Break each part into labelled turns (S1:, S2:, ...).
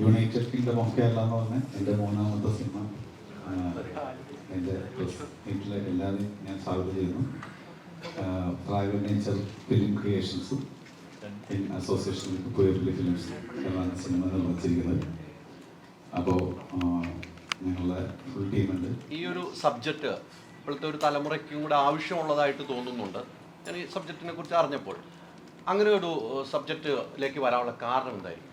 S1: United kingdom of Kerala എന്ന് പറഞ്ഞ എൻ്റെ മൂന്നാമത്തെ സിനിമ. എൻ്റെ വീട്ടിലെ എല്ലാവരെയും ഞാൻ സ്വാഗതം ചെയ്യുന്നു. ഫ്രാഗർ നേച്ചർ ഫിലിം ക്രിയേഷൻസും ഇൻ അസോസിയേഷൻ വിത്ത് പുയർലി ഫിലിംസ് എന്നാണ് സിനിമ നിർമ്മിച്ചിരിക്കുന്നത്. അപ്പോൾ ഞങ്ങളുടെ ഫുൾ ടീമുണ്ട്.
S2: ഈ ഒരു സബ്ജക്റ്റ് ഇപ്പോഴത്തെ ഒരു തലമുറയ്ക്കും കൂടെ ആവശ്യമുള്ളതായിട്ട് തോന്നുന്നുണ്ട്. ഞാൻ ഈ സബ്ജക്റ്റിനെ കുറിച്ച് അറിഞ്ഞപ്പോൾ അങ്ങനെ ഒരു സബ്ജക്റ്റിലേക്ക് വരാനുള്ള കാരണം എന്തായിരിക്കും?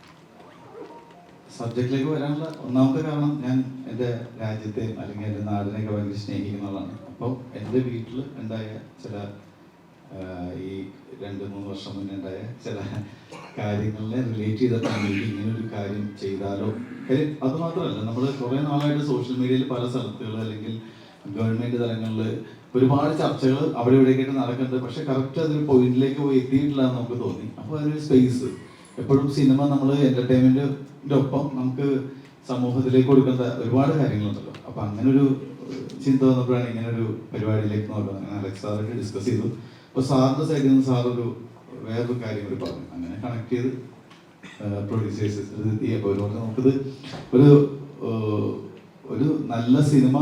S1: സബ്ജക്റ്റിലേക്ക് വരാനുള്ള ഒന്നാമത്തെ കാരണം, ഞാൻ എൻ്റെ രാജ്യത്തെയും അല്ലെങ്കിൽ എൻ്റെ നാടിനെയൊക്കെ ഭയങ്കര സ്നേഹിക്കുന്നതാണ്. അപ്പോൾ എൻ്റെ വീട്ടിൽ ഉണ്ടായ ചില ഈ 2-3 വർഷം മുന്നേ ഉണ്ടായ ചില കാര്യങ്ങളെ റിലേറ്റ് ചെയ്തിട്ടാണ് ഇങ്ങനൊരു കാര്യം ചെയ്താലോ. അത് മാത്രമല്ല, നമ്മൾ കുറേ നാളായിട്ട് സോഷ്യൽ മീഡിയയിൽ പല സ്ഥലത്തുകൾ അല്ലെങ്കിൽ ഗവൺമെൻറ് തലങ്ങളിൽ ഒരുപാട് ചർച്ചകൾ അവിടെ ഇവിടെയൊക്കെയായിട്ട് നടക്കുന്നുണ്ട്. പക്ഷെ കറക്റ്റ് അതൊരു പോയിന്റിലേക്ക് പോയി എത്തിയിട്ടില്ല എന്ന് നമുക്ക് തോന്നി. അപ്പോൾ അതിനൊരു സ്പേസ്, എപ്പോഴും സിനിമ നമ്മൾ എൻ്റർടൈൻമെൻറ്റിൻ്റെ ഒപ്പം നമുക്ക് സമൂഹത്തിലേക്ക് കൊടുക്കേണ്ട ഒരുപാട് കാര്യങ്ങളുണ്ടല്ലോ. അപ്പോൾ അങ്ങനൊരു ചിന്ത വന്നപ്പോഴാണ് ഇങ്ങനൊരു പരിപാടിയിലേക്ക് നോക്കുന്നത്. അലക്സ് സാറായിട്ട് ഡിസ്കസ് ചെയ്തു. അപ്പോൾ സാറിൻ്റെ സൈഡിൽ നിന്ന് സാറൊരു വേറൊരു കാര്യം കൂടി പറഞ്ഞു. അങ്ങനെ കണക്ട് ചെയ്ത് പ്രൊഡ്യൂസേഴ്സ് അപ്പോൾ നമുക്കിത് ഒരു നല്ല സിനിമ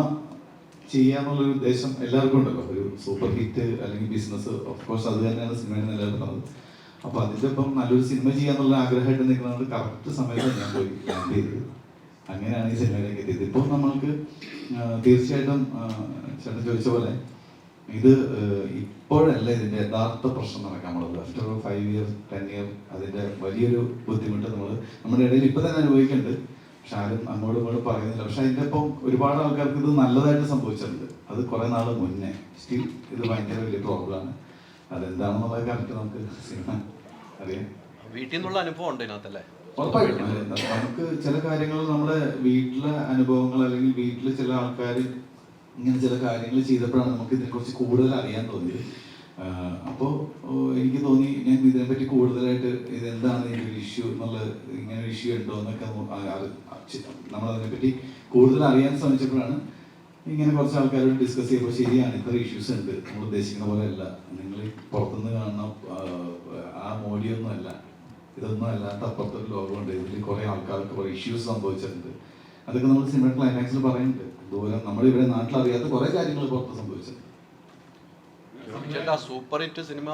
S1: ചെയ്യാന്നുള്ളൊരു ഉദ്ദേശം എല്ലാവർക്കും ഉണ്ടല്ലോ. ഒരു സൂപ്പർ ഹിറ്റ് അല്ലെങ്കിൽ ബിസിനസ്, ഓഫ് കോഴ്സ് അത് തന്നെയാണ് സിനിമയിൽ നിലനിൽക്കുന്നത്. അപ്പോൾ അതിൻ്റെ ഒപ്പം നല്ലൊരു സിനിമ ചെയ്യാന്നുള്ള ആഗ്രഹമായിട്ട് നിൽക്കുന്നത് കറക്റ്റ് സമയത്ത് ഞാൻ പോയി പ്ലാൻ ചെയ്തത്. അങ്ങനെയാണ് ഈ സിനിമയിലേക്ക് എത്തിയത്. ഇപ്പോൾ നമ്മൾക്ക് തീർച്ചയായിട്ടും ചേട്ടൻ ചോദിച്ച പോലെ ഇത് ഇപ്പോഴല്ല ഇതിൻ്റെ യഥാർത്ഥ പ്രശ്നം നടക്കാനുള്ളത്. ആഫ്റ്റർ 5 year 10 year അതിൻ്റെ വലിയൊരു ബുദ്ധിമുട്ട് നമ്മുടെ ഇടയിൽ ഇപ്പം തന്നെ അനുഭവിക്കുന്നുണ്ട്. പക്ഷെ ആരും അങ്ങോട്ടും ഇങ്ങോട്ടും പറയുന്നില്ല. പക്ഷെ അതിൻ്റെ ഒപ്പം ഒരുപാട് ആൾക്കാർക്ക് ഇത് നല്ലതായിട്ട് സംഭവിച്ചിട്ടുണ്ട്. അത് കുറേ നാൾ മുന്നേ. സ്റ്റിൽ ഇത് ഭയങ്കര വലിയ പ്രോബ്ലമാണ്. അതെന്താണെന്നുള്ള കറക്റ്റ് നമുക്ക് സിനിമ അറിയാം.
S2: വീട്ടിൽ നിന്നുള്ള അനുഭവം ഉണ്ട് ഇതിനകത്തല്ലേ?
S1: ഉറപ്പായിട്ടും നമുക്ക് ചില കാര്യങ്ങൾ നമ്മുടെ വീട്ടിലെ അനുഭവങ്ങൾ അല്ലെങ്കിൽ വീട്ടിൽ ചില ആൾക്കാർ ഇങ്ങനെ ചില കാര്യങ്ങൾ ചെയ്തപ്പോഴാണ് നമുക്ക് ഇതിനെക്കുറിച്ച് കൂടുതൽ അറിയാൻ തോന്നിയത്. അപ്പോൾ എനിക്ക് തോന്നി ഞാൻ ഇതിനെപ്പറ്റി കൂടുതലായിട്ട് ഇതെന്താണ് ഇതിൻ്റെ ഒരു ഇഷ്യൂ എന്നുള്ളത്, ഇങ്ങനെ ഒരു ഇഷ്യൂ ഉണ്ടോ എന്നൊക്കെ നമ്മളതിനെപ്പറ്റി കൂടുതൽ അറിയാൻ ശ്രമിച്ചപ്പോഴാണ് ഇങ്ങനെ കുറച്ച് ആൾക്കാരോട് ഡിസ്കസ് ചെയ്യുമ്പോൾ ശരിയാണ്, ഇത്ര ഇഷ്യൂസ് ഉണ്ട്, നമ്മൾ ഉദ്ദേശിക്കുന്ന പോലെ അല്ല, നിങ്ങൾ പുറത്തുനിന്ന് കാണുന്ന ആ മോഡിയൊന്നും അല്ല, ഇതൊന്നും അല്ലാത്ത അപ്പുറത്തൊരു ലോകമുണ്ട്, ഇതിൽ കുറേ ആൾക്കാർക്ക് കുറേ ഇഷ്യൂസ് സംഭവിച്ചിട്ടുണ്ട്. അതൊക്കെ നമ്മൾ സിനിമ ക്ലൈമാക്സിൽ പറയുന്നുണ്ട്. ദൂരം നമ്മളിവിടെ നാട്ടിലറിയാത്ത കുറേ കാര്യങ്ങൾ പുറത്ത് സംഭവിച്ചിട്ടുണ്ട്.
S2: സൂപ്പർ ഹിറ്റ് സിനിമ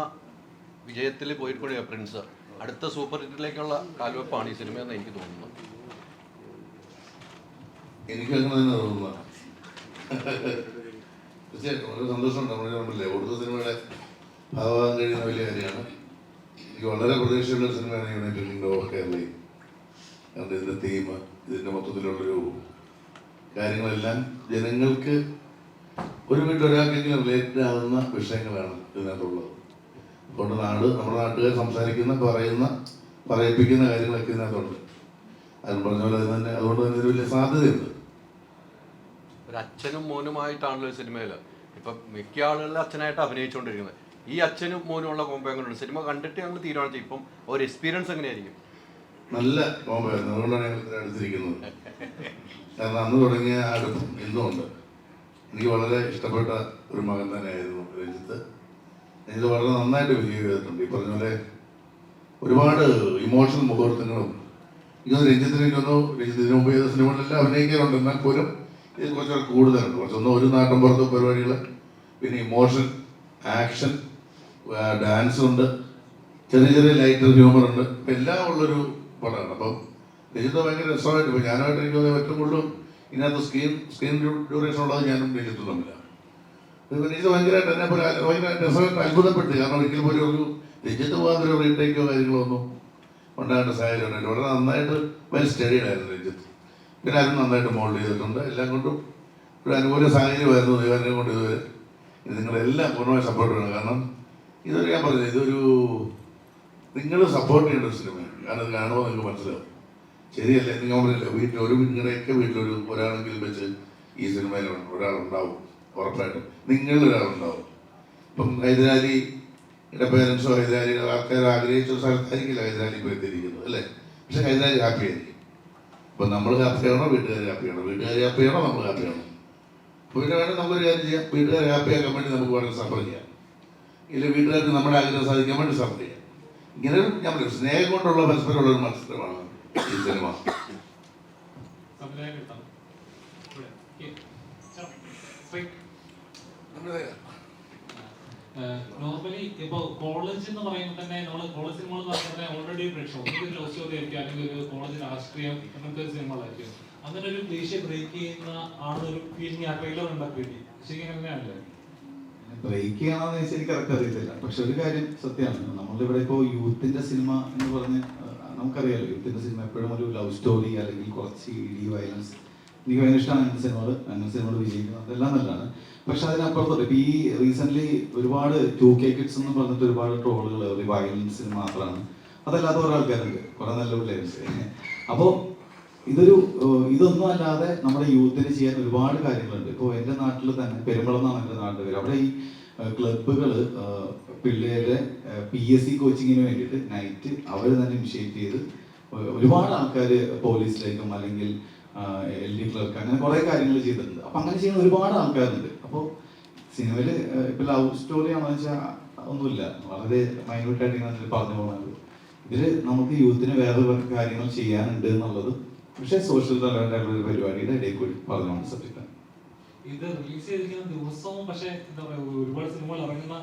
S2: വിജയത്തിൽ പോയിക്കൊണ്ടേ പ്രിൻസ് അടുത്ത സൂപ്പർ ഹിറ്റിലേക്കുള്ള കാൽവെപ്പാണ് ഈ സിനിമ എന്ന് എനിക്ക് തോന്നുന്നു.
S3: എനിക്കങ്ങനെ തന്നെ തോന്നുന്നു. തീർച്ചയായിട്ടും വളരെ സന്തോഷമുണ്ട്. നമ്മുടെ ഓടുന്ന സിനിമയുടെ ഭാഗമാകാൻ കഴിയുന്ന വലിയ കാര്യമാണ്. എനിക്ക് വളരെ പ്രതീക്ഷയുള്ള സിനിമയാണ് യുണൈറ്റഡ് കിങ്ഡം ഓഫ് കേരള. കാരണം ഇതിൻ്റെ തീം, ഇതിൻ്റെ മൊത്തത്തിലുള്ളൊരു കാര്യങ്ങളെല്ലാം ജനങ്ങൾക്ക് ഒരു വീട്ടിലൊരാൾക്കെങ്കിലും റിലേറ്റഡ് ആകുന്ന വിഷയങ്ങളാണ് ഇതിനകത്തുള്ളത്. അതുകൊണ്ട് നമ്മുടെ നാട്ടുകാർ സംസാരിക്കുന്ന, പറയിപ്പിക്കുന്ന കാര്യങ്ങളൊക്കെ ഇതിനകത്തുണ്ട്. അത് പറഞ്ഞ പോലെ അതുകൊണ്ട് തന്നെ ഒരു വലിയ സാധ്യതയുണ്ട്.
S2: ഒരു അച്ഛനും മോനുമായിട്ടാണല്ലോ ഈ സിനിമയിൽ ഇപ്പം മിക്ക ആളുകളിലും അച്ഛനായിട്ട് അഭിനയിച്ചുകൊണ്ടിരിക്കുന്നത്. ഈ അച്ഛനും മോനും ഉള്ള കോമ്പോ എങ്ങനെയുണ്ട്? സിനിമ കണ്ടിട്ട് ഞങ്ങൾ തീരുമാനിച്ചു ഇപ്പം ഒരു എക്സ്പീരിയൻസ് എങ്ങനെയായിരിക്കും?
S3: നല്ല കോമ്പോ ആയിരുന്നു. അതുകൊണ്ടാണ് ഞങ്ങൾ ഇതിനെ അടുത്തിരിക്കുന്നത്. കാരണം അന്ന് തുടങ്ങിയ അടുപ്പം ഇന്നും ഉണ്ട്. എനിക്ക് വളരെ ഇഷ്ടപ്പെട്ട ഒരു മകൻ തന്നെയായിരുന്നു രഞ്ജിത്ത്. രഞ്ജിത്ത് വളരെ നന്നായിട്ട് ബിഹേവ് ചെയ്തിട്ടുണ്ട്. ഈ പറഞ്ഞ പോലെ ഒരുപാട് ഇമോഷണൽ മുഹൂർത്തങ്ങളും ഇതൊന്നും രഞ്ജിത്തിന് മുമ്പ് ചെയ്ത സിനിമകളിലെല്ലാം അഭിനയിക്കാറുണ്ട്. എന്നാൽ പോലും ഇത് കുറച്ചുകൂടെ കൂടുതലുണ്ട്. കുറച്ചൊന്നും ഒരു നാട്ടിൻ പുറത്ത് പരിപാടികൾ, പിന്നെ ഇമോഷൻ, ആക്ഷൻ, ഡാൻസ് ഉണ്ട്, ചെറിയ ചെറിയ ലൈറ്റർ ഹ്യൂമർ ഉണ്ട്. ഇപ്പം എല്ലാം ഉള്ളൊരു പടമാണ്. അപ്പം രഞ്ജിത്ത് ഭയങ്കര രസമായിട്ട്, ഇപ്പോൾ ഞാനായിട്ട് എനിക്ക് തോന്നുന്നത് ഏറ്റവും കൂടുതലും ഇതിനകത്ത് സ്ക്രീൻ ഡ്യൂറേഷൻ ഉള്ളത് ഞാനും രഞ്ജിത്തും തമ്മിലാണ്. രഞ്ജിത്ത് ഭയങ്കരമായിട്ട് എന്നെ പോലെ ഭയങ്കരമായിട്ട് രസമായിട്ട് അത്ഭുതപ്പെട്ടു. കാരണം ഒരിക്കലും പോലും ഒരു രഞ്ജിത്ത് പോകാത്തൊരു റീടേക്കോ കാര്യങ്ങളോ ഒന്നും ഉണ്ടാകേണ്ട സാഹചര്യം ഉണ്ടായിട്ട് വളരെ നന്നായിട്ട് വെൽ സ്റ്റഡിയായിരുന്നു രഞ്ജിത്ത്. പിന്നെ അതിന് നന്നായിട്ട് മോൾഡ് ചെയ്തിട്ടുണ്ട്. എല്ലാം കൊണ്ടും ഒരു അനുകൂല സാഹചര്യമായിരുന്നു ദൈവനെ കൊണ്ട് ഇതുവരെ. ഇത് നിങ്ങളെല്ലാം പൂർണ്ണമായി സപ്പോർട്ട് വേണം. കാരണം ഇതൊരു ഞാൻ പറഞ്ഞത് നിങ്ങൾ സപ്പോർട്ട് ചെയ്യേണ്ട ഒരു സിനിമയാണ്. കാരണം ഇത് കാണുമ്പോൾ നിങ്ങൾക്ക് മനസ്സിലാവും. ശരിയല്ലേ? നിങ്ങൾ പറഞ്ഞില്ല, നിങ്ങളുടെയൊക്കെ വീട്ടിലൊരു ഒരാളെങ്കിലും വെച്ച് ഈ സിനിമയിൽ ഒരാളുണ്ടാവും. ഉറപ്പായിട്ടും നിങ്ങളിലൊരാളുണ്ടാവും. ഇപ്പം ഹൈദരാലിയുടെ പേരൻസോ ഹൈദരാലിയുടെ ആൾക്കാർ ആഗ്രഹിച്ച ഒരു സ്ഥലത്തായിരിക്കില്ല ഹൈദരാലി ഇപ്പോൾ എത്തിയിരിക്കുന്നത്, അല്ലേ? പക്ഷെ ഹൈദരാലി ഹാപ്പി ആയിരിക്കും. അപ്പം നമ്മൾ ഹാപ്പിയാണോ, വീട്ടുകാർ ഹാപ്പിയാണോ? വീട്ടുകാർ ഹാപ്പിയാണോ, നമ്മൾ ഹാപ്പിയാണോ? അപ്പോൾ പിന്നെ വേണം നമുക്കൊരു കാര്യം ചെയ്യാം. വീട്ടുകാരെ ഹാപ്പിയാക്കാൻ വേണ്ടി നമുക്ക് വേണമെങ്കിൽ സഫർ ചെയ്യാം. ഇല്ല വീട്ടുകാർക്ക് നമ്മുടെ ആഗ്രഹം സാധിക്കാൻ വേണ്ടി സഫർ ചെയ്യാം. ഇങ്ങനെ ഞാൻ പറയും, സ്നേഹം കൊണ്ടുള്ള പരസ്പരമുള്ള ഒരു മത്സരമാണ് ഈ സിനിമ.
S4: നോർമലി ഇപ്പൊ കോളേജ് എന്ന് പറയുമ്പോൾ തന്നെ നമ്മൾ കോളേജ് സിനിമകൾ എന്ന് പറഞ്ഞാൽ തന്നെ ഓൾറെഡി ഒരു ലവ് സ്റ്റോറി ആയിരിക്കും, അല്ലെങ്കിൽ ഒരു കോളേജ് രാഷ്ട്രീയം അങ്ങനത്തെ സിനിമകളായിരിക്കും. അങ്ങനെ ഒരു ക്ലീഷ ബ്രേക്ക് ചെയ്യുന്ന ആളൊരു ഫീലിംഗ് ആ ട്രെയിലർ ഉണ്ടാക്കി ശരിക്കും അങ്ങനെയാണല്ലേ?
S1: ബ്രേക്ക് ചെയ്യണമെന്ന് വെച്ചാൽ എനിക്ക് കറക്റ്റ് അറിയത്തില്ല. പക്ഷെ ഒരു കാര്യം സത്യമാണ്, നമ്മളിവിടെ ഇപ്പോൾ യൂത്തിന്റെ സിനിമ എന്ന് പറഞ്ഞ് നമുക്കറിയാലോ, യൂത്തിന്റെ സിനിമ എപ്പോഴും ഒരു ലവ് സ്റ്റോറി അല്ലെങ്കിൽ കുറച്ച് ഇടി വയലൻസ്, എനിക്ക് ഭയങ്കര ഇഷ്ടമാണ് അങ്ങനെ സിനിമകൾ വിജയിക്കുന്നത്, അതെല്ലാം നല്ലതാണ്. പക്ഷെ അതിനപ്പുറത്തോട്ട് ഇപ്പം ഈ റീസെന്റ് ഒരുപാട് 2K കിഡ്സ് എന്ന് പറഞ്ഞിട്ട് ഒരുപാട് ട്രോളുകൾ ഒരു വയലൻസിന് മാത്രമാണ്, അതല്ലാത്ത കുറെ ആൾക്കാരുണ്ട്, കുറെ നല്ല പിള്ളേരുണ്ട്. അപ്പോൾ ഇതൊന്നും അല്ലാതെ നമ്മുടെ യൂത്തിന് ചെയ്യാൻ ഒരുപാട് കാര്യങ്ങളുണ്ട്. ഇപ്പോൾ എൻ്റെ നാട്ടിൽ തന്നെ പെരുമ്പളം എന്നാണ് എൻ്റെ നാട്ടിൽ പേര്, അവിടെ ഈ ക്ലബ്ബുകൾ പിള്ളേരെ PSC കോച്ചിങ്ങിന് വേണ്ടിയിട്ട് നൈറ്റ് അവർ തന്നെ ഇനിഷ്യേറ്റ് ചെയ്ത് ഒരുപാട് ആൾക്കാർ പോലീസിലേക്കും അല്ലെങ്കിൽ LD ക്ലർക്ക് അങ്ങനെ കുറേ കാര്യങ്ങൾ ചെയ്തിട്ടുണ്ട്. അപ്പം അങ്ങനെ ചെയ്യുന്ന ഒരുപാട് ആൾക്കാരുണ്ട്. അപ്പോൾ സിനിമയിൽ ഇപ്പം ലവ് സ്റ്റോറി ആണെന്ന് വെച്ചാൽ ഒന്നുമില്ല, വളരെ മൈന്യൂട്ടായിട്ട് ഇങ്ങനെ പറഞ്ഞു പോകുന്നത്. ഇതിൽ നമുക്ക് യൂത്തിന് വേറെ കാര്യങ്ങൾ ചെയ്യാനുണ്ട് എന്നുള്ളത് പക്ഷേ സോഷ്യൽ റെലവൻ്റ് ആയിട്ടുള്ള ഒരു പരിപാടിയുടെ ഇടയിൽ കൂടി പറഞ്ഞുകൊണ്ട് സബ്ജക്റ്റാണ്.
S4: ഇത് റിലീസ് ചെയ്തിരിക്കുന്ന ദിവസവും പക്ഷേ എന്താ പറയുക, ഒരുപാട് സിനിമകൾ ഇറങ്ങുന്ന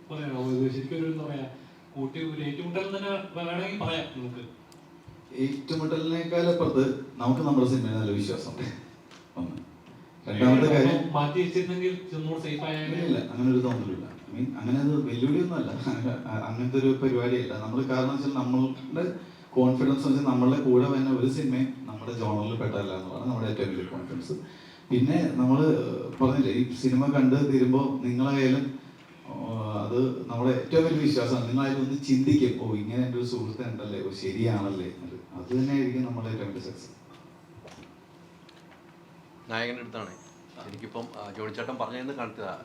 S4: പോലെയാണ് ശരിക്കും ഒരു എന്താ പറയാ കൂട്ടി ഒരു ഏറ്റുമുട്ടൽ തന്നെ വേണമെങ്കിൽ പറയാം. നമുക്ക്
S1: ഏറ്റുമുട്ടലിനേക്കാളപ്പുറത്ത് നമുക്ക് നമ്മുടെ സിനിമയിൽ നല്ല വിശ്വാസമുണ്ട്. ഒന്ന് രണ്ടാമത്തെ കാര്യം
S4: മാറ്റി വെച്ചിരുന്നെങ്കിൽ സേഫ്
S1: ഇല്ല, അങ്ങനെ ഒരു തോന്നലില്ല. അങ്ങനെ അത് വെല്ലുവിളിയൊന്നുമല്ല, അങ്ങനത്തെ ഒരു പരിപാടിയല്ല നമ്മൾ. കാരണം വെച്ചാൽ നമ്മളുടെ കോൺഫിഡൻസ് വെച്ചാൽ നമ്മളുടെ കൂടെ തന്നെ ഒരു സിനിമയും നമ്മുടെ ജോണറിൽ പെട്ടല്ല എന്നുള്ളതാണ് നമ്മുടെ ഏറ്റവും വലിയ കോൺഫിഡൻസ്. പിന്നെ നമ്മൾ പറഞ്ഞില്ലേ, ഈ സിനിമ കണ്ട് തീരുമ്പോൾ നിങ്ങളായാലും അത് നമ്മുടെ ഏറ്റവും വലിയ വിശ്വാസമാണ്. നിങ്ങളായാലും ഒന്ന് ചിന്തിക്കും, ഓ ഇങ്ങനെ എൻ്റെ ഒരു സുഹൃത്ത് ഉണ്ടല്ലേ, ഓ ശരിയാണല്ലേ, അത് തന്നെ ആയിരിക്കും നമ്മുടെ ഏറ്റവും വലിയ സക്സസ്.
S2: നായകൻ്റെ അടുത്താണ് എനിക്കിപ്പം ജോണിച്ചേട്ടൻ പറഞ്ഞതെന്ന് കാണിച്ചതാ.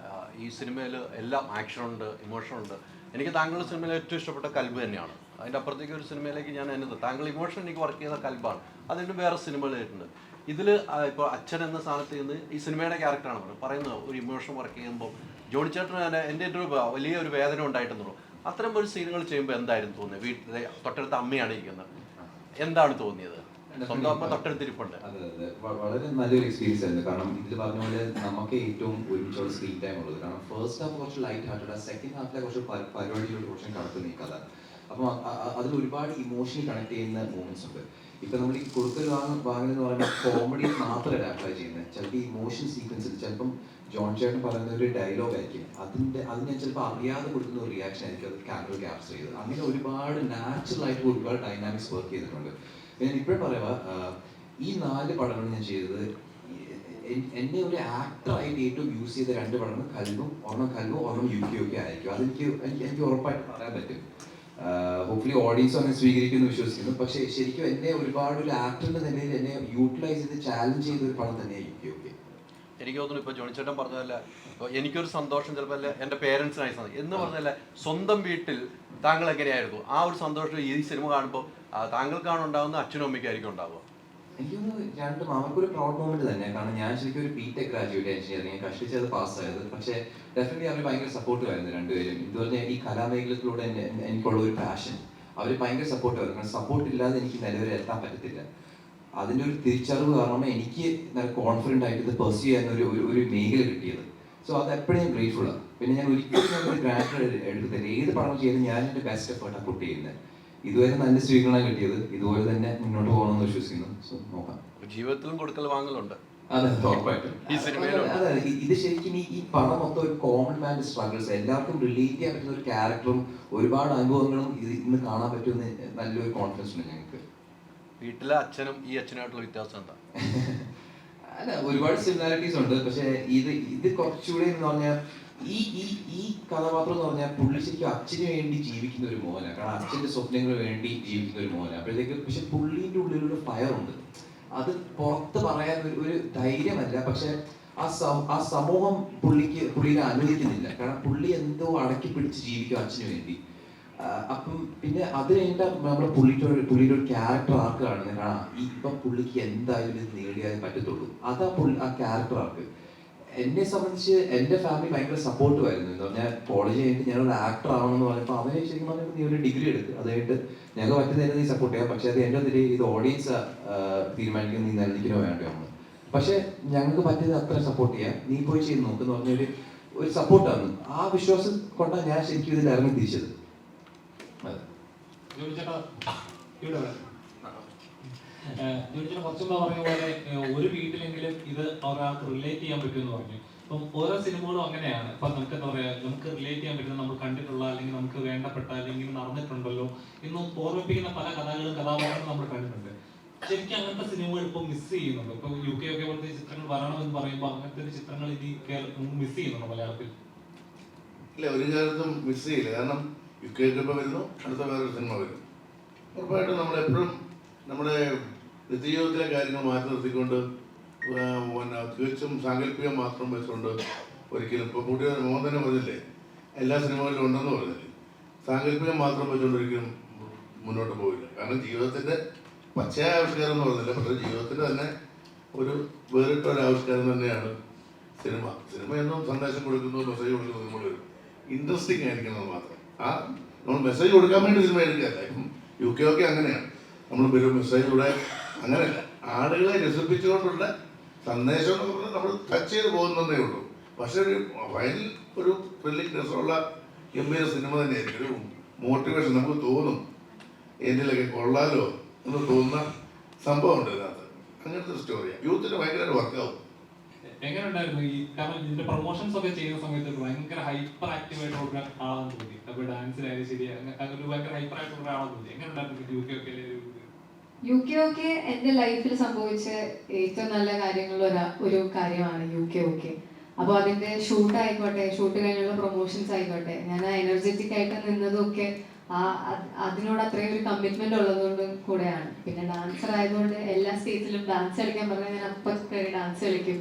S2: ഈ സിനിമയിൽ എല്ലാം ആക്ഷനുണ്ട്, ഇമോഷനുണ്ട്. എനിക്ക് താങ്കളുടെ സിനിമയിൽ ഏറ്റവും ഇഷ്ടപ്പെട്ട കൽബ് തന്നെയാണ്. അതിൻ്റെ അപ്പുറത്തേക്ക് ഒരു സിനിമയിലേക്ക് ഞാൻ എന്നത് താങ്കൾ ഇമോഷൻ എനിക്ക് വർക്ക് ചെയ്ത കൽബാണ്. അതിന് വേറെ സിനിമകളായിട്ടുണ്ട്. ഇതിൽ ഇപ്പോൾ അച്ഛൻ എന്ന സ്ഥാനത്ത് നിന്ന് ഈ സിനിമയുടെ ക്യാരക്ടറാണ് പറയുന്നത്. ഒരു ഇമോഷൻ വർക്ക് ചെയ്യുമ്പോൾ ജോണിച്ചേട്ടൻ എൻ്റെ ഒരു വലിയ ഒരു വേദന ഉണ്ടായിട്ടുള്ളൂ. അത്തരം ഒരു സീനുകൾ ചെയ്യുമ്പോൾ എന്തായിരുന്നു തോന്നിയത്? വീട്ടിലെ തൊട്ടടുത്ത അമ്മയാണ് ഇരിക്കുന്നത്, എന്താണ് തോന്നിയത്? സ്വന്തം അമ്മ തൊട്ടടുത്തിരിപ്പുണ്ട്.
S5: അതെ അതെ, വളരെ നല്ലൊരു എക്സ്പീരിയൻസ് ആയിരുന്നു. കാരണം ഇതിൽ പറഞ്ഞ പോലെ നമുക്ക് ഏറ്റവും ഒരുമിച്ചുള്ള സ്ക്രീൻ ടൈം ഉള്ളത്. കാരണം ഫസ്റ്റ് ഹാഫ് കുറച്ച് ലൈറ്റ് ഹാർട്ടഡ്, സെക്കൻഡ് ഹാഫിലെ കുറച്ച് പരിപാടിയിലൂടെ കുറച്ച് കടത്തുന്ന ഈ കഥ. അപ്പം അതിൽ ഒരുപാട് ഇമോഷണലി കണക്ട് ചെയ്യുന്ന മൂമെന്റ്സ് ഉണ്ട്. ഇപ്പം നമ്മൾ ഈ കൊടുക്കൽ വാങ്ങലെന്ന് പറയുമ്പോൾ കോമഡി മാത്രമല്ല അപ്ലൈ ചെയ്യുന്നത്. ചിലപ്പോൾ ഈ ഇമോഷൻ സീക്വൻസിൽ ചിലപ്പം ജോൺ ചേട്ടൻ പറയുന്ന ഒരു ഡയലോഗ് ആയിരിക്കും, അത് ഞാൻ ചിലപ്പോൾ അറിയാതെ കൊടുക്കുന്ന ഒരു റിയാക്ഷൻ ആയിരിക്കും അത് ക്യാമറ ക്യാപ്ചർ ചെയ്തത്. അങ്ങനെ ഒരുപാട് നാച്ചുറൽ ആയിട്ട് ഒരുപാട് ഡൈനാമിക്സ് വർക്ക് ചെയ്തിട്ടുണ്ട്. ഞാൻ ഇപ്പോഴും പറയാ, ഈ 4 പടങ്ങൾ ഞാൻ ചെയ്തത് എന്നെ ഒരു ആക്ടറായിട്ട് ഏറ്റവും യൂസ് ചെയ്ത 2 പടങ്ങൾ കൽബും ഒരെണ്ണം UK ആയിരിക്കും. എനിക്ക് ഉറപ്പായിട്ട് പറയാൻ പറ്റും. ഹോപ്പ്ഫുള്ളി ഓഡിയൻസ് അങ്ങനെ സ്വീകരിക്കുമെന്ന് വിശ്വസിക്കുന്നു. പക്ഷേ ശരിക്കും എന്നെ ഒരുപാട് ഒരു ആക്ടറിന്റെ നിലയിൽ എന്നെ യൂട്ടിലൈസ് ചെയ്ത് ചാലഞ്ച് ചെയ്ത ഒരു പടം തന്നെയാണ് UK.
S2: എനിക്ക് തോന്നുന്നു ഇപ്പോൾ ജോണിച്ചേട്ടൻ പറഞ്ഞതല്ല, ഇപ്പോൾ എനിക്കൊരു സന്തോഷം ചിലപ്പോൾ അല്ല എൻ്റെ പേരൻസിനായി എന്ന് പറഞ്ഞല്ല, സ്വന്തം വീട്ടിൽ താങ്കൾ എങ്ങനെയായിരുന്നു ആ ഒരു സന്തോഷം ഈ സിനിമ കാണുമ്പോൾ താങ്കൾക്കാണ് ഉണ്ടാകുന്നത്, അച്ഛനും അമ്മയ്ക്കായിരിക്കും ഉണ്ടാവുക?
S5: എനിക്കൊന്ന് രണ്ടും അവർക്കൊരു പ്രൗഡ് മൊമെന്റ് തന്നെ. കാരണം ഞാൻ ശരിക്കും ഒരു BTech ഗ്രാജുവേറ്റ് എഞ്ചിനീയറിംഗ് കഷ്ടിച്ചത് പാസ്സായത്. പക്ഷേ ഡെഫിനറ്റ്ലി അവർ ഭയങ്കര സപ്പോർട്ടീവായിരുന്നു രണ്ടുപേരും. ഇതുപോലെ ഈ കലാമേഖലത്തിലൂടെ എനിക്കുള്ള ഒരു പാഷൻ, അവർ ഭയങ്കര സപ്പോർട്ടീവായിരുന്നു. കാരണം സപ്പോർട്ട് ഇല്ലാതെ എനിക്ക് നിലവരെ എത്താൻ പറ്റത്തില്ല. അതിൻ്റെ ഒരു തിരിച്ചറിവ് കാരണമാണ് എനിക്ക് നല്ല കോൺഫിഡൻ്റ് ആയിട്ട് ഇത് പെർസ്യൂ ചെയ്യാൻ ഒരു മേഖല കിട്ടിയത്. സോ അത് എപ്പോഴും ഞാൻ ഗ്രേറ്റ്ഫുള്ളാണ്. പിന്നെ ഞാൻ ഒരിക്കലും ഒരു ഗ്രാജുവേറ്റ് എടുക്കത്തില്ല. ഏത് പടം ചെയ്ത് ഞാൻ എൻ്റെ ബെസ്റ്റ് എഫേർട്ടാണ് പുട്ട് ചെയ്യുന്നത്. ഇതുവരെ നല്ല സ്വീകരണമാണ് കിട്ടിയത്. ഇതുപോലെ തന്നെ മുന്നോട്ട് പോകണമെന്ന് വിശ്വസിക്കുന്നു. സോ നോക്കാം.
S2: ജീവിതത്തിലും കൊടുക്കൽ വാങ്ങലുണ്ട്.
S5: അതെ, ഉറപ്പായിട്ടും. അതെ, ഇത് ശരിക്കും ഈ പടം മൊത്തം ഒരു കോമൺ മാൻ്റെ സ്ട്രഗിൾസ്, എല്ലാവർക്കും റിലേറ്റ് ചെയ്യാൻ പറ്റുന്ന ഒരു ക്യാരക്ടറും ഒരുപാട് അനുഭവങ്ങളും ഇത് ഇന്ന് കാണാൻ പറ്റുമെന്ന് നല്ലൊരു കോൺഫിഡൻസ് ഉണ്ട് ഞങ്ങൾക്ക്.
S2: വീട്ടിലെ അച്ഛനും ഈ അച്ഛനായിട്ടുള്ള വ്യത്യാസം എന്താ?
S5: അല്ല, ഒരുപാട് സിമിലാരിറ്റീസ് ഉണ്ട്. പക്ഷെ ഇത് കുറച്ചുകൂടി എന്ന് പറഞ്ഞാൽ ഈ കഥാപാത്രം എന്ന് പറഞ്ഞാൽ പുള്ളി ശരിക്കും അച്ഛന് വേണ്ടി ജീവിക്കുന്ന ഒരു മോനാണ്. കാരണം അച്ഛന്റെ സ്വപ്നങ്ങൾ വേണ്ടി ജീവിക്കുന്ന ഒരു മോനാണ്. അപ്പോഴത്തേക്ക് പക്ഷെ പുള്ളിന്റെ ഉള്ളിലൊരു ഫയർ ഉണ്ട്. അത് പുറത്ത് പറയാൻ ഒരു ധൈര്യമല്ല. പക്ഷെ ആ സമൂഹം പുള്ളിനെ അനുവദിക്കുന്നില്ല. കാരണം പുള്ളി എന്തോ അടക്കി പിടിച്ച് ജീവിക്കും അച്ഛന് വേണ്ടി. അപ്പം പിന്നെ അത് കഴിഞ്ഞിട്ട് നമ്മുടെ പുള്ളിയുടെ ഒരു ക്യാരക്ടർ ആർക്ക് കാണുന്നത്. കാരണം ഇപ്പം പുള്ളിക്ക് എന്തായാലും ഇത് നേടിയാലേ പറ്റത്തുള്ളൂ. അതാ ആ ക്യാരക്ടർ ആർക്ക്. എന്നെ സംബന്ധിച്ച് എൻ്റെ ഫാമിലി ഭയങ്കര സപ്പോർട്ടീവായിരുന്നു. എന്ന് പറഞ്ഞാൽ കോളേജ് കഴിഞ്ഞിട്ട് ഞാനൊരു ആക്ടർ ആവണമെന്ന് പറഞ്ഞപ്പോൾ അവനെ ശരിക്കും പറഞ്ഞപ്പോൾ നീ ഒരു ഡിഗ്രി എടുത്ത് അത് കഴിഞ്ഞിട്ട് ഞങ്ങൾക്ക് പറ്റുന്നതിന് നീ സപ്പോർട്ട് ചെയ്യാം. പക്ഷേ അത് എൻ്റെ ഇത് ഓഡിയൻസ് തീരുമാനിക്കുന്നത് നീ നിലനിൽക്കണോ വേണ്ടോ. പക്ഷെ ഞങ്ങൾക്ക് പറ്റിയത് അത്ര സപ്പോർട്ട് ചെയ്യാം, നീ പോയി ചെയ്ത് നോക്കെന്ന് പറഞ്ഞൊരു സപ്പോർട്ടാണ്. ആ വിശ്വാസം കൊണ്ടാണ് ഞാൻ ശരിക്കും ഇതിൽ ഇറങ്ങി തിരിച്ചത്.
S4: കുറച്ചുമ്പോ പറഞ്ഞ പോലെ ഒരു വീട്ടിലെങ്കിലും ഇത് ഒരാൾക്ക് റിലേറ്റ് ചെയ്യാൻ പറ്റുമെന്ന് പറഞ്ഞു. അപ്പം ഓരോ സിനിമകളും അങ്ങനെയാണ്. ഇപ്പൊ നമുക്ക് എന്താ പറയാ, നമുക്ക് റിലേറ്റ് ചെയ്യാൻ പറ്റുന്ന, നമ്മൾ കണ്ടിട്ടുള്ള അല്ലെങ്കിൽ നമുക്ക് വേണ്ടപ്പെട്ട അല്ലെങ്കിൽ നടന്നിട്ടുണ്ടല്ലോ എന്ന് ഓർമ്മിപ്പിക്കുന്ന പല കഥകളും കഥാപാത്രങ്ങളും നമ്മൾ കണ്ടിട്ടുണ്ട്. ശരിക്കും അങ്ങനത്തെ സിനിമകൾ ഇപ്പൊ മിസ് ചെയ്യുന്നുണ്ട്. ഇപ്പൊ UK ഒക്കെ പോലത്തെ ചിത്രങ്ങൾ വരണമെന്ന് പറയുമ്പോൾ അങ്ങനത്തെ ഒരു ചിത്രങ്ങൾ ഇനി മിസ് ചെയ്യുന്നുണ്ടോ മലയാളത്തിൽ?
S3: ഇല്ല, ഒരു കാലത്തും മിസ് ചെയ്യില്ല. കാരണം UK ഒക്കെ ഇപ്പൊ വരുന്നു, അടുത്ത വേറൊരു സിനിമ വരും. ഉറപ്പായിട്ടും നമ്മളെപ്പോഴും നമ്മുടെ നിത്യജീവിതത്തിലെ കാര്യങ്ങൾ മാറ്റി നിർത്തിക്കൊണ്ട് തീർച്ചും സാങ്കല്പികം മാത്രം വെച്ചുകൊണ്ട് ഒരിക്കലും ഇപ്പോൾ കൂട്ടിയ മോഹൻ തന്നെ പറഞ്ഞില്ലേ, എല്ലാ സിനിമകളിലും ഉണ്ടെന്ന് പറഞ്ഞില്ലേ, സാങ്കല്പികം മാത്രം വെച്ചുകൊണ്ട് ഒരിക്കലും മുന്നോട്ട് പോയില്ല. കാരണം ജീവിതത്തിൻ്റെ പച്ചയായ ആവിഷ്കാരം എന്ന് പറഞ്ഞില്ല, പക്ഷേ ജീവിതത്തിൻ്റെ തന്നെ ഒരു വേറിട്ട ഒരു ആവിഷ്കാരം തന്നെയാണ് സിനിമ. സിനിമ എന്നും സന്ദേശം കൊടുക്കുന്നു, മെസ്സേജ് കൊടുക്കുന്നു, നമ്മൾ ഇൻട്രസ്റ്റിംഗ് ആയിരിക്കുന്നത് മാത്രം. ആ നമ്മൾ മെസ്സേജ് കൊടുക്കാൻ വേണ്ടി സിനിമ എടുക്കുകയല്ല. ഇപ്പം UK ഒക്കെ അങ്ങനെയാണ്, നമ്മൾ വരും മെസ്സേജിലൂടെ അങ്ങനെയല്ല, ആളുകളെ രസിപ്പിച്ചുകൊണ്ടുള്ള സന്ദേശം എന്ന് പറഞ്ഞാൽ നമ്മൾ ടച്ച് ചെയ്ത് പോകുന്നതേ ഉള്ളൂ. പക്ഷെ ഒരു ഫൈനൽ ഒരു ത്രില്ലിംഗ് രസമുള്ള ഗംഭീര സിനിമ തന്നെയായിരിക്കും. ഒരു മോട്ടിവേഷൻ നമുക്ക് തോന്നും, എന്നിലൊക്കെ കൊള്ളാലോ എന്ന് തോന്നുന്ന സംഭവം ഉണ്ട് ഇതിനകത്ത്. അങ്ങനത്തെ ഒരു സ്റ്റോറിയാണ്. യൂത്തിന് ഭയങ്കരമായിട്ട് വർക്കാവും.
S4: എങ്ങനെ ഉണ്ടായിരുന്നു ഈ, കാരണം ഇതിന്റെ പ്രൊമോഷൻസ് ഒക്കെ ചെയ്യുന്ന സമയത്ത് ഭയങ്കര ഹൈപ്പർ ആക്റ്റീവ് ആയിട്ടുള്ള ആളാന്ന് തോന്നി. അപ്പൊ ഡാൻസിലായാലും ശരി, ഒരു ഭയങ്കര ഹൈപ്പർ ആയിട്ടുള്ള ആളാന്ന് തോന്നി. എങ്ങനെ ഉണ്ടായിരുന്നു
S6: UK ഒക്കെ എന്റെ ലൈഫിൽ സംഭവിച്ച ഏറ്റവും നല്ല കാര്യങ്ങളിൽ ഒരു കാര്യമാണ് UK ഒക്കെ. അപ്പൊ അതിന്റെ ഷൂട്ട് ആയിക്കോട്ടെ, ഷൂട്ട് കഴിഞ്ഞുള്ള പ്രൊമോഷൻസ് ആയിക്കോട്ടെ, ഞാൻ എനർജറ്റിക് ആയിട്ട് നിന്നതും ഒക്കെ അതിനോട് അത്രയും ഒരു കമ്മിറ്റ്മെന്റ് ഉള്ളതുകൊണ്ട് കൂടെയാണ്. പിന്നെ ഡാൻസർ ആയതുകൊണ്ട് എല്ലാ സ്റ്റേജിലും ഡാൻസ് കളിക്കാൻ പറഞ്ഞാൽ ഞാൻ അപ്പം കയറി ഡാൻസ് കളിക്കും.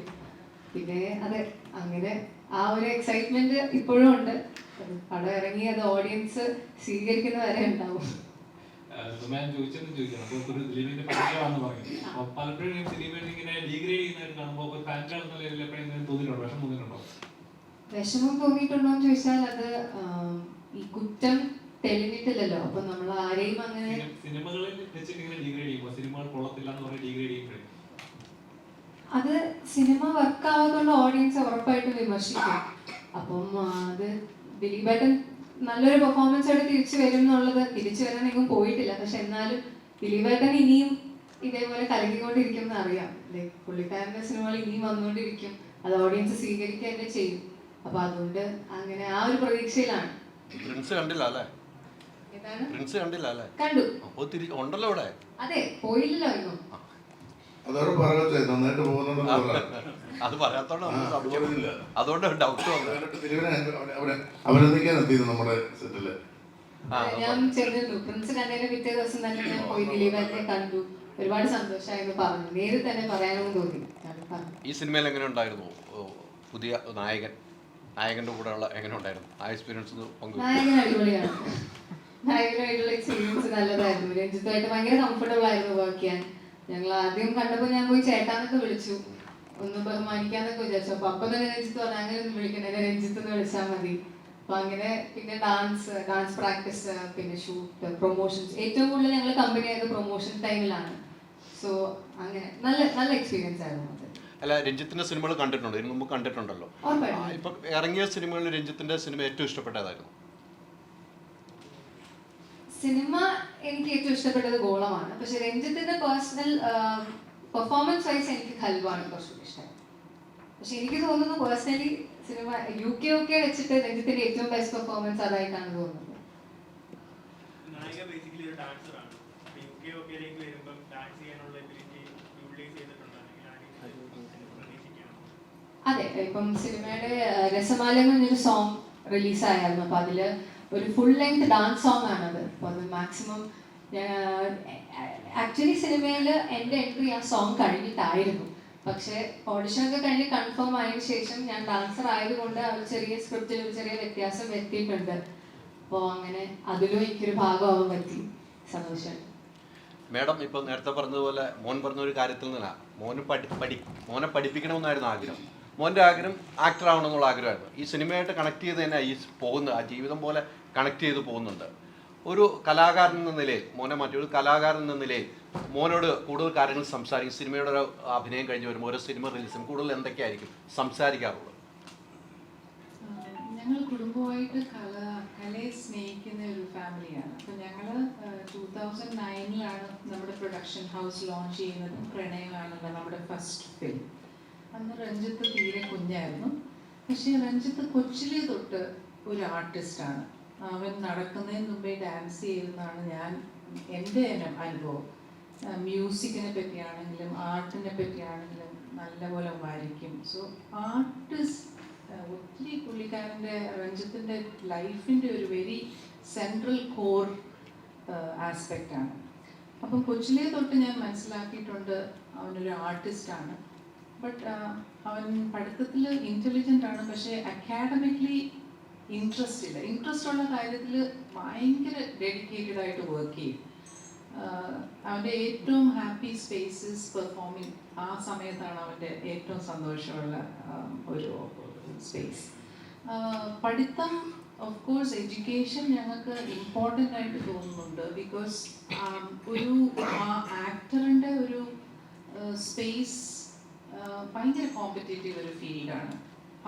S6: പിന്നെ അതെ, അങ്ങനെ ആ ഒരു എക്സൈറ്റ്മെന്റ് ഇപ്പോഴും ഉണ്ട്. പടം ഇറങ്ങി അത് ഓഡിയൻസ് സ്വീകരിക്കുന്ന വരെ ഉണ്ടാവും.
S4: ഞാൻ ചോദിക്കണം, അപ്പൊ ഒരു ദിലീപിന്റെ പരിചയമാണെന്ന് പറഞ്ഞു. അപ്പൊ പലപ്പോഴും ദിലീപിനെ ഇങ്ങനെ ഡീഗ്രേഡ് ചെയ്യുന്നതായിട്ട് കാണുമ്പോൾ ഒരു ഫാൻസ് എന്ന നിലയിൽ എപ്പോഴും തോന്നിയിട്ടുണ്ടോ, വിഷമം തോന്നിയിട്ടുണ്ടോ?
S6: വിഷമം തോന്നിയിട്ടുണ്ടോ എന്ന് ചോദിച്ചാൽ അത് ഈ കുറ്റം തെളിഞ്ഞിട്ടില്ലല്ലോ. അപ്പൊ നമ്മൾ ആരെയും അങ്ങനെ
S4: സിനിമകളിൽ വെച്ചിട്ട് ഇങ്ങനെ ഡീഗ്രേഡ് ചെയ്യുമ്പോൾ സിനിമകൾ കൊള്ളത്തില്ല എന്ന് പറഞ്ഞ് ഡീഗ്രേഡ് ചെയ്യുമ്പോഴേ
S6: അത് സിനിമ വർക്ക് ആവാത്തതുകൊണ്ട് ഓഡിയൻസ് ഉറപ്പായിട്ടും വിമർശിക്കും. അപ്പം അത് ദിലീപേട്ടൻ നല്ലൊരു പെർഫോമൻസ് ആയിട്ട് തിരിച്ചു വരും എന്നുള്ളത്, തിരിച്ചു വരാൻ എങ്ങും പോയിട്ടില്ല. പക്ഷെ എന്നാലും ദിലീപേട്ടൻ ഇനിയും ഇതേപോലെ കലക്കിക്കൊണ്ടിരിക്കും എന്ന് അറിയാം. ലൈക്ക് പുള്ളിക്കാരന്റെ സിനിമകൾ ഇനിയും വന്നുകൊണ്ടിരിക്കും, അത് ഓഡിയൻസ് സ്വീകരിക്കുക തന്നെ ചെയ്യും. അപ്പൊ അതുകൊണ്ട് അങ്ങനെ ആ ഒരു പ്രതീക്ഷയിലാണ്.
S2: പ്രിൻസ് കണ്ടില്ല അല്ലേ?
S6: ഏതാണ്?
S2: പ്രിൻസ് കണ്ടില്ല അല്ലേ?
S6: കണ്ടു.
S2: ഒത്തിരി ഉണ്ടല്ലോ ഇവിടെ.
S6: അതെ, പോയില്ലല്ലോ ഇന്നും.
S3: അതോടെ പറയട്ടെ, നന്നായിട്ട് പോകുന്നുണ്ടെന്ന്
S2: അത് പറയാത്തോണ്ട് അതുകൊണ്ട് ഡൗട്ട് വന്നു.
S3: അവരെന്തൊക്കെയാണ് എത്തിയത് നമ്മുടെ സെറ്റില്?
S6: ഞാൻ ചെന്നിരുന്നു. പ്രിൻസ് കണ്ടതിന്റെ പിറ്റേ ദിവസം തന്നെ ഞാൻ പോയി ദിലീപേട്ടനെ കണ്ടു. ഒരുപാട് സന്തോഷമായിരുന്നു പറഞ്ഞു. നേരിൽ തന്നെ പറയാനെന്ന് തോന്നി.
S2: ഈ സിനിമയിൽ എങ്ങനെ ഉണ്ടായിരുന്നു പുതിയ നായകന്റെ കൂടെയുള്ള എങ്ങനെ ഉണ്ടായിരുന്നു ആ എക്സ്പീരിയൻസ്?
S6: നായകൻ അടിപൊളിയാണ്. നായകനായിട്ടുള്ള എക്സ്പീരിയൻസ് നല്ലതായിരുന്നു. രഞ്ജിത്തുമായിട്ട് ഭയങ്കര കംഫർട്ടബിൾ ആയിരുന്നു വർക്ക് ചെയ്യാൻ. ഞങ്ങൾ ആദ്യം കണ്ടപ്പോൾ ഞാൻ പോയി ചേട്ടാന്നൊക്കെ വിളിച്ചു, ഒന്ന് ബഹുമാനിക്കാന്നൊക്കെ വിചാരിച്ചു. അപ്പൊ തന്നെ രഞ്ജിത്ത് പറഞ്ഞു അങ്ങനെ ഒന്നും വിളിക്കണ്ട, എന്നെ രഞ്ജിത്ത് എന്ന് വിളിച്ചാൽ മതി. അപ്പൊ അങ്ങനെ പിന്നെ ഡാൻസ് പ്രാക്ടീസ്, പിന്നെ ഷൂട്ട്, പ്രൊമോഷൻസ്. ഏറ്റവും കൂടുതൽ ഞങ്ങൾ കമ്പനി ആയത് പ്രൊമോഷൻ ടൈമിലാണ്. സോ അങ്ങനെ നല്ല എക്സ്പീരിയൻസ് ആയിരുന്നു അത്.
S2: അല്ല, രഞ്ജിത്തിന്റെ സിനിമകൾ കണ്ടിട്ടുണ്ടോ? ഇതിനു മുമ്പ് കണ്ടിട്ടുണ്ടല്ലോ. ഇപ്പൊ ഇറങ്ങിയ സിനിമകളിൽ രഞ്ജിത്തിന്റെ സിനിമ ഏറ്റവും ഇഷ്ടപ്പെട്ടതായിരുന്നു?
S6: സിനിമ എനിക്ക് ഏറ്റവും ഇഷ്ടപ്പെട്ടത് ഗോളമാണ്. പക്ഷെ രഞ്ജിത്തിന്റെ പേഴ്സണൽ പെർഫോമൻസ് വൈസ് എനിക്ക് ഖൽബാണ് കുറച്ചുകൂടി ഇഷ്ടം. പക്ഷെ എനിക്ക് തോന്നുന്നു പേഴ്സണലി സിനിമ UK ഒക്കെ വെച്ചിട്ട് രഞ്ജിത്തിന്റെ ഏറ്റവും ബെസ്റ്റ് പെർഫോമൻസ് അതായിട്ടാണ് തോന്നുന്നത്. അതെ, ഇപ്പം സിനിമയുടെ രസമാല എന്ന് പറഞ്ഞൊരു സോങ് റിലീസായിരുന്നു. അപ്പൊ അതില് ഒരു ഫുൾ ലെങ്ത് ഡാൻസ് സോങ് ആണത്. അപ്പൊ അത് മാക്സിമം ആക്ച്വലി സിനിമയിൽ എൻ്റെ എൻട്രി ആ സോങ് കഴിഞ്ഞിട്ടായിരുന്നു. പക്ഷെ ഓഡിഷൻ ഒക്കെ കഴിഞ്ഞ് കൺഫേം ആയതിനു ശേഷം ഞാൻ ഡാൻസർ ആയതുകൊണ്ട് ആ ഒരു ചെറിയ സ്ക്രിപ്റ്റിൽ ഒരു ചെറിയ വ്യത്യാസം വരുത്തിയിട്ടുണ്ട്. അപ്പോൾ അങ്ങനെ അതിലും എനിക്കൊരു ഭാഗമാവാൻ പറ്റി. സന്തോഷം.
S2: മേഡം ഇപ്പൊ നേരത്തെ പറഞ്ഞതുപോലെ മോൻ പറഞ്ഞ ഒരു കാര്യത്തിൽ നിന്നാണ് മോനെ പഠിപ്പിക്കണമെന്നായിരുന്നു ആഗ്രഹം. മോൻ്റെ ആഗ്രഹം ആക്ടർ ആവണമെന്നുള്ള ആഗ്രഹമായിരുന്നു. ഈ സിനിമയായിട്ട് കണക്ട് ചെയ്ത് തന്നെ ഈ പോകുന്നത് ആ ജീവിതം പോലെ കണക്ട് ചെയ്ത് പോകുന്നുണ്ട്. ഒരു കലാകാരൻ എന്ന നിലയിൽ, മോനെ മറ്റൊരു കലാകാരൻ എന്ന നിലയിൽ മോനോട് കൂടുതൽ കാര്യങ്ങൾ സംസാരിക്കും? സിനിമയുടെ ഒരു അഭിനയം കഴിഞ്ഞ് വരുമ്പോൾ ഓരോ സിനിമ റിലീസും കൂടുതൽ എന്തൊക്കെയായിരിക്കും സംസാരിക്കാറുള്ളത്?
S7: ഞങ്ങൾ കുടുംബമായിട്ട് കലയെ സ്നേഹിക്കുന്ന ഒരു ഫാമിലിയാണ്. അപ്പം ഞങ്ങൾ 2009-ലാണ് നമ്മുടെ പ്രൊഡക്ഷൻ ഹൗസ് ലോഞ്ച് ചെയ്യുന്നത്. പ്രണയമാണല്ലോ നമ്മുടെ ഫസ്റ്റ് ഫിലിം. അന്ന് രഞ്ജിത്ത് തീരെ കുഞ്ഞായിരുന്നു. പക്ഷേ രഞ്ജിത്ത് കൊച്ചിലെ തൊട്ട് ഒരു ആർട്ടിസ്റ്റാണ്. അവൻ നടക്കുന്നതിന് മുമ്പേ ഡാൻസ് ചെയ്യുന്നതാണ് എൻ്റെ അനുഭവം. മ്യൂസിക്കിനെ പറ്റിയാണെങ്കിലും ആർട്ടിനെ പറ്റിയാണെങ്കിലും നല്ലപോലെ വരയ്ക്കും. സോ ആർട്ടിസ്റ്റ് ഒത്തിരി പുള്ളിക്കാരൻ്റെ രഞ്ജിത്തിൻ്റെ ലൈഫിൻ്റെ ഒരു വെരി സെൻട്രൽ കോർ ആസ്പെക്റ്റാണ്. അപ്പം കൊച്ചിലെ തൊട്ട് ഞാൻ മനസ്സിലാക്കിയിട്ടുണ്ട് അവനൊരു ആർട്ടിസ്റ്റാണ്. ബട്ട് അവൻ പഠിത്തത്തിൽ ഇൻ്റലിജൻ്റ് ആണ്, പക്ഷേ അക്കാഡമിക്കലി ഇൻട്രസ്റ്റ് ഉള്ള കാര്യത്തിൽ ഭയങ്കര ഡെഡിക്കേറ്റഡ് ആയിട്ട് വർക്ക് ചെയ്യും. അവൻ്റെ ഏറ്റവും ഹാപ്പി സ്പേസസ് പെർഫോമിങ്. ആ സമയത്താണ് അവൻ്റെ ഏറ്റവും സന്തോഷമുള്ള ഒരു സ്പേസ്. പഠിത്തം, ഓഫ് കോഴ്സ് എഡ്യൂക്കേഷൻ ഞങ്ങൾക്ക് ഇമ്പോർട്ടൻ്റ് ആയിട്ട് തോന്നുന്നുണ്ട്. ബിക്കോസ് ഒരു ആക്ടറിൻ്റെ ഒരു സ്പേസ് ഭയങ്കര കോമ്പറ്റേറ്റീവ് ഒരു ഫീൽഡാണ്.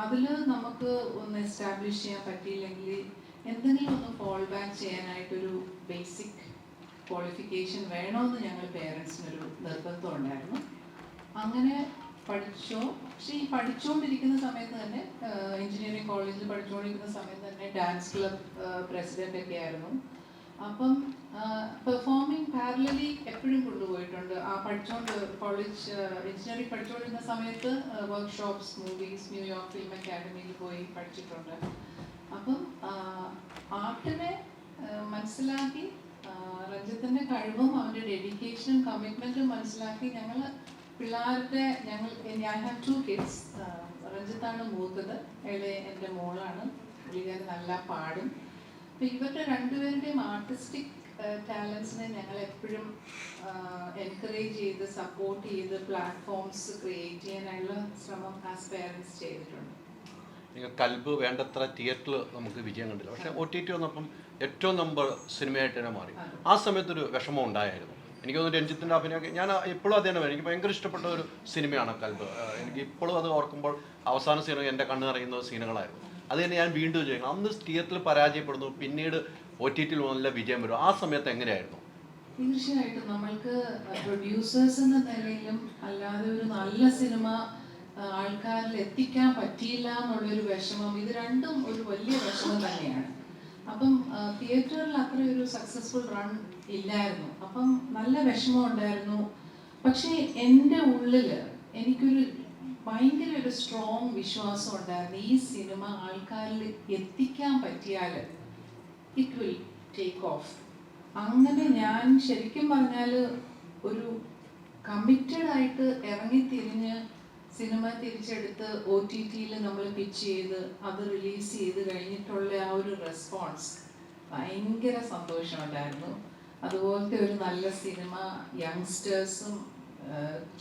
S7: അതിൽ നമുക്ക് ഒന്ന് എസ്റ്റാബ്ലിഷ് ചെയ്യാൻ പറ്റിയില്ലെങ്കിൽ എന്തെങ്കിലും ഒന്ന് ഫോൾ ബാക്ക് ചെയ്യാനായിട്ടൊരു ബേസിക് ക്വാളിഫിക്കേഷൻ വേണമെന്ന് ഞങ്ങൾ പേരൻസിനൊരു നിർബന്ധം ഉണ്ടായിരുന്നു. അങ്ങനെ പഠിച്ചോ. പക്ഷേ ഈ പഠിച്ചുകൊണ്ടിരിക്കുന്ന സമയത്ത് തന്നെ, എഞ്ചിനീയറിംഗ് കോളേജിൽ പഠിച്ചുകൊണ്ടിരിക്കുന്ന സമയത്ത് തന്നെ ഡാൻസ് ക്ലബ് പ്രസിഡൻ്റൊക്കെ ആയിരുന്നു. അപ്പം പെർഫോമിങ് പാരലലി എപ്പോഴും കൊണ്ടുപോയിട്ടുണ്ട്. കോളേജ് എഞ്ചിനീയറിംഗ് പഠിച്ചുകൊണ്ടിരുന്ന സമയത്ത് വർക്ക്ഷോപ്സ്, മൂവീസ്, ന്യൂയോർക്ക് ഫിലിം അക്കാഡമിയിൽ പോയി പഠിച്ചിട്ടുണ്ട്. അപ്പം ആർട്ടിനെ മനസ്സിലാക്കി, രഞ്ജിത്തിൻ്റെ കഴിവും അവൻ്റെ ഡെഡിക്കേഷനും കമ്മിറ്റ്മെൻറ്റും മനസ്സിലാക്കി ഞാൻ ഹാവ് 2 കിഡ്സ്. രഞ്ജിത്താണ് മൂത്തത്, എൻ്റെ മോളാണ്. പുള്ളിക്കാരൻ നല്ല പാടും. അപ്പം ഇവരുടെ രണ്ടുപേരുടെയും ആർട്ടിസ്റ്റിക് ടാലൻസിനെ ഞങ്ങൾ എപ്പോഴും എൻകറേജ് ചെയ്ത് സപ്പോർട്ട് ചെയ്ത് പ്ലാറ്റ്ഫോംസ് ക്രിയേറ്റ് ചെയ്യാനുള്ള ശ്രമം ആസ് പേരൻസ് ചെയ്തിട്ടുണ്ട്.
S2: നിങ്ങൾ കൽബ് വേണ്ടത്ര തിയേറ്ററിൽ നമുക്ക് വിജയം കണ്ടില്ല, പക്ഷേ OTT വന്നപ്പം ഏറ്റവും നമ്പർ സിനിമയായിട്ട് തന്നെ മാറി. ആ സമയത്തൊരു വിഷമം ഉണ്ടായിരുന്നു. എനിക്ക് തോന്നുന്നു രഞ്ജിത്തിൻ്റെ അഭിനയമൊക്കെ ഞാൻ ഇപ്പോഴും അത് തന്നെ എനിക്ക് ഭയങ്കര ഇഷ്ടപ്പെട്ട ഒരു സിനിമയാണ് കൽബ്. എനിക്ക് ഇപ്പോഴും അത് ഓർക്കുമ്പോൾ അവസാന സീന എൻ്റെ കണ്ണ് നിറയുന്ന സീനുകളായിരുന്നു. അത് തന്നെ ഞാൻ വീണ്ടും ചെയ്യണം. അന്ന് തിയേറ്ററിൽ പരാജയപ്പെടുന്നു, പിന്നീട് OTTയിൽ നല്ല വിജയം വരും. ആ സമയത്ത് എങ്ങനെയായിരുന്നു?
S7: തീർച്ചയായിട്ടും നമ്മൾക്ക് പ്രൊഡ്യൂസേഴ്സ് എന്ന നിലയിലും അല്ലാതെ ഒരു നല്ല സിനിമ ആൾക്കാരിൽ എത്തിക്കാൻ പറ്റിയില്ല എന്നുള്ളൊരു വിഷമം, ഇത് രണ്ടും ഒരു വലിയ വിഷമം തന്നെയാണ്. അപ്പം തിയേറ്ററിൽ അത്ര ഒരു സക്സസ്ഫുൾ റൺ ഇല്ലായിരുന്നു. അപ്പം നല്ല വിഷമം ഉണ്ടായിരുന്നു. പക്ഷേ എൻ്റെ ഉള്ളിൽ എനിക്കൊരു ഭയങ്കര ഒരു സ്ട്രോങ് വിശ്വാസം ഉണ്ടായിരുന്നു, ഈ സിനിമ ആൾക്കാരിൽ എത്തിക്കാൻ പറ്റിയാൽ ഇറ്റ് വിൽ ടേക്ക് ഓഫ്. അങ്ങനെ ഞാൻ ശരിക്കും പറഞ്ഞാൽ ഒരു കമ്മിറ്റഡ് ആയിട്ട് ഇറങ്ങിത്തിരിഞ്ഞ് സിനിമ തിരിച്ചെടുത്ത് OTTയിൽ നമ്മൾ പിച്ച് ചെയ്ത് അത് റിലീസ് ചെയ്ത് കഴിഞ്ഞിട്ടുള്ള ആ ഒരു റെസ്പോൺസ് ഭയങ്കര സന്തോഷമുണ്ടായിരുന്നു. അതുപോലത്തെ ഒരു നല്ല സിനിമ യങ്സ്റ്റേഴ്സും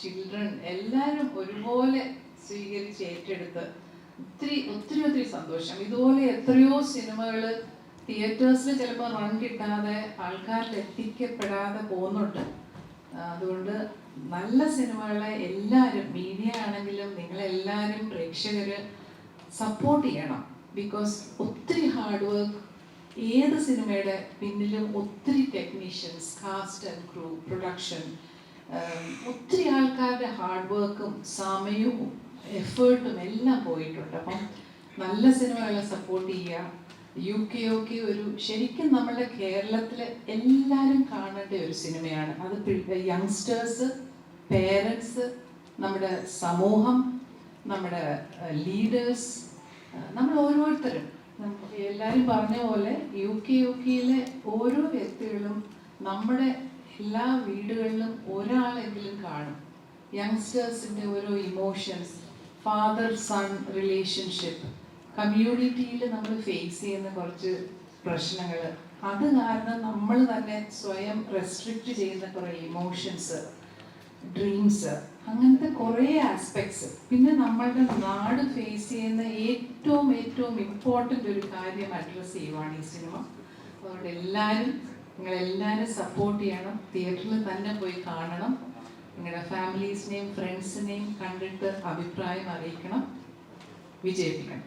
S7: ചിൽഡ്രൻ എല്ലാവരും ഒരുപോലെ സ്വീകരിച്ച് ഏറ്റെടുത്ത് ഒത്തിരി സന്തോഷം. ഇതുപോലെ എത്രയോ സിനിമകൾ തിയേറ്റേഴ്സിൽ ചിലപ്പോൾ റൺ കിട്ടാതെ ആൾക്കാരിൽ എത്തിക്കപ്പെടാതെ പോകുന്നുണ്ട്. അതുകൊണ്ട് നല്ല സിനിമകളെ എല്ലാവരും, മീഡിയ ആണെങ്കിലും നിങ്ങളെല്ലാവരും പ്രേക്ഷകർ സപ്പോർട്ട് ചെയ്യണം. ബിക്കോസ് ഒത്തിരി ഹാർഡ് വർക്ക്, ഏത് സിനിമയുടെ പിന്നിലും ഒത്തിരി technicians, cast and crew, production, ഒത്തിരി ആൾക്കാരുടെ ഹാർഡ് വർക്കും സമയവും എഫേർട്ടും എല്ലാം പോയിട്ടുണ്ട്. അപ്പം നല്ല സിനിമകളെ സപ്പോർട്ട് ചെയ്യുക. UK ഒരു ശരിക്കും നമ്മുടെ കേരളത്തിൽ എല്ലാവരും കാണേണ്ട ഒരു സിനിമയാണ്. അത് യങ്സ്റ്റേഴ്സ്, പേരൻസ്, നമ്മുടെ സമൂഹം, നമ്മുടെ ലീഡേഴ്സ്, നമ്മൾ ഓരോരുത്തരും എല്ലാവരും പറഞ്ഞ പോലെ UK ഓരോ വ്യക്തികളും നമ്മുടെ എല്ലാ വീടുകളിലും ഒരാളെങ്കിലും കാണും. യങ്സ്റ്റേഴ്സിൻ്റെ ഓരോ ഇമോഷൻസ്, ഫാദർ സൺ റിലേഷൻഷിപ്പ്, കമ്മ്യൂണിറ്റിയിൽ നമ്മൾ ഫേസ് ചെയ്യുന്ന കുറച്ച് പ്രശ്നങ്ങൾ, അത് കാരണം നമ്മൾ തന്നെ സ്വയം റെസ്ട്രിക്റ്റ് ചെയ്യുന്ന കുറേ ഇമോഷൻസ്, ഡ്രീംസ്, അങ്ങനത്തെ കുറേ ആസ്പെക്ട്സ്. പിന്നെ നമ്മളുടെ നാട് ഫേസ് ചെയ്യുന്ന ഏറ്റവും ഇമ്പോർട്ടൻ്റ് ഒരു കാര്യം അഡ്രസ്സ് ചെയ്യുവാണ് ഈ സിനിമ. അതുകൊണ്ട് എല്ലാവരും നിങ്ങളെല്ലാവരും സപ്പോർട്ട് ചെയ്യണം, തിയേറ്ററിൽ തന്നെ പോയി കാണണം, നിങ്ങളുടെ ഫാമിലീസിനെയും ഫ്രണ്ട്സിനെയും കണ്ടിട്ട് അഭിപ്രായം അറിയിക്കണം, വിജയിപ്പിക്കണം.